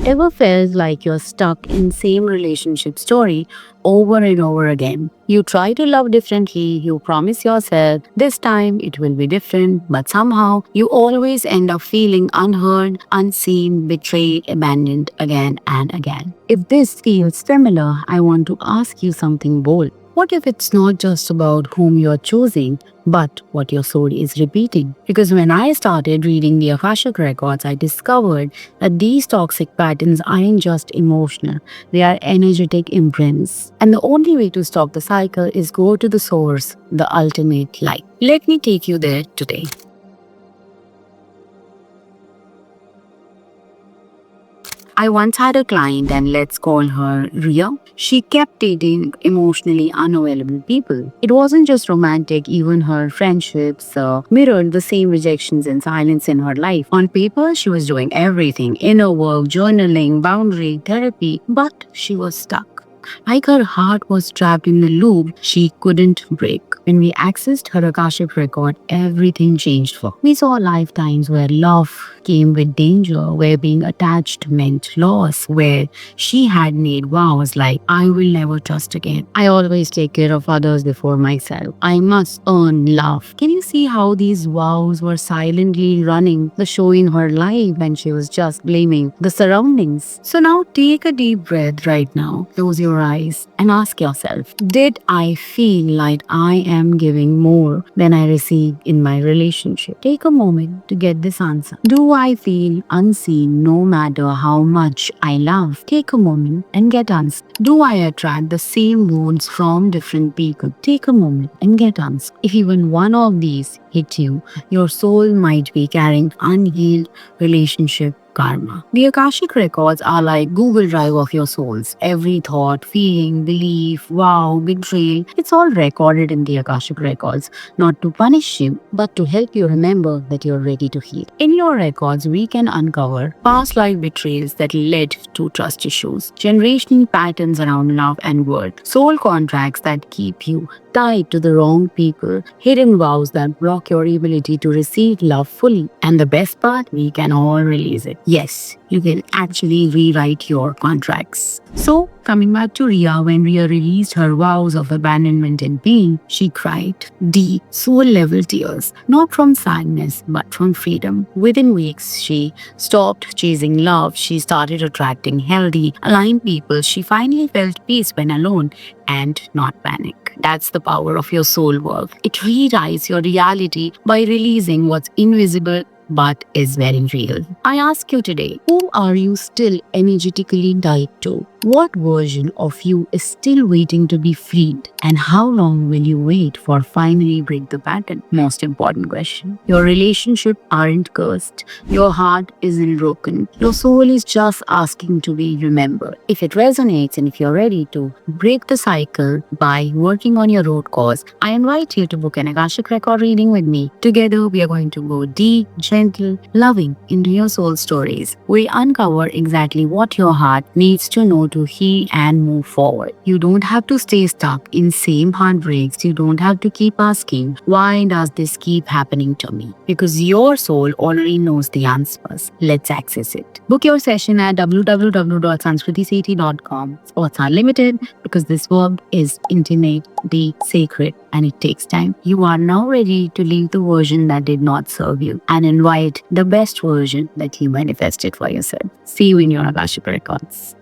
Ever felt like you're stuck in same relationship story over and over again? You try to love differently, you promise yourself this time it will be different, but somehow you always end up feeling unheard, unseen, betrayed, abandoned again and again. If this feels familiar, I want to ask you something bold. What if it's not just about whom you're choosing, but what your soul is repeating? Because when I started reading the Akashic records, I discovered that these toxic patterns aren't just emotional, they are energetic imprints. And the only way to stop the cycle is go to the source, the ultimate light. Let me take you there today. I once had a client, and let's call her Ria. She kept dating emotionally unavailable people. It wasn't just romantic, even her friendships mirrored the same rejections and silence in her life. On paper, she was doing everything: inner work, journaling, boundary, therapy, but she was stuck. Like her heart was trapped in the loop she couldn't break. When we accessed her Akashic record, everything changed for her. We saw lifetimes where love came with danger, where being attached meant loss, where she had made vows like, I will never trust again. I always take care of others before myself. I must earn love. Can you see how these vows were silently running the show in her life and she was just blaming the surroundings? So now take a deep breath right now. Close your eyes and ask yourself, did I feel like I am giving more than I receive in my relationship? Take a moment to get this answer. Do I feel unseen no matter how much I love? Take a moment and get answer. Do I attract the same wounds from different people? Take a moment and get answer. If even one of these hit you, your soul might be carrying unhealed relationship karma. The Akashic records are like Google Drive of your souls. Every thought, feeling, belief, vow, betrayal, it's all recorded in the Akashic records, not to punish you, but to help you remember that you're ready to heal. In your records, we can uncover past life betrayals that led to trust issues, generational patterns around love and worth, soul contracts that keep you tied to the wrong people, hidden vows that block your ability to receive love fully. And the best part, we can all release it. Yes, you can actually rewrite your contracts. So, coming back to Ria, when Ria released her vows of abandonment and pain, she cried deep, soul-level tears, not from sadness, but from freedom. Within weeks, she stopped chasing love. She started attracting healthy, aligned people. She finally felt peace when alone and not panic. That's the power of your soul work. It rewrites your reality by releasing what's invisible but is very real. I ask you today, who are you still energetically tied to? What version of you is still waiting to be freed? And how long will you wait for finally break the pattern? Most important question. Your relationship aren't cursed. Your heart isn't broken. Your soul is just asking to be remembered. If it resonates and if you're ready to break the cycle by working on your root cause, I invite you to book an Akashic record reading with me. Together, we are going to go deep, gentle, loving into your soul stories. We uncover exactly what your heart needs to know to heal and move forward. You don't have to stay stuck in same heartbreaks. You don't have to keep asking, why does this keep happening to me? Because your soul already knows the answers. Let's access it. Book your session at www.sanskritiseti.com. Spots are limited because this work is intimate, deep, sacred, and it takes time. You are now ready to leave the version that did not serve you and invite the best version that you manifested for yourself. See you in your Akashic records.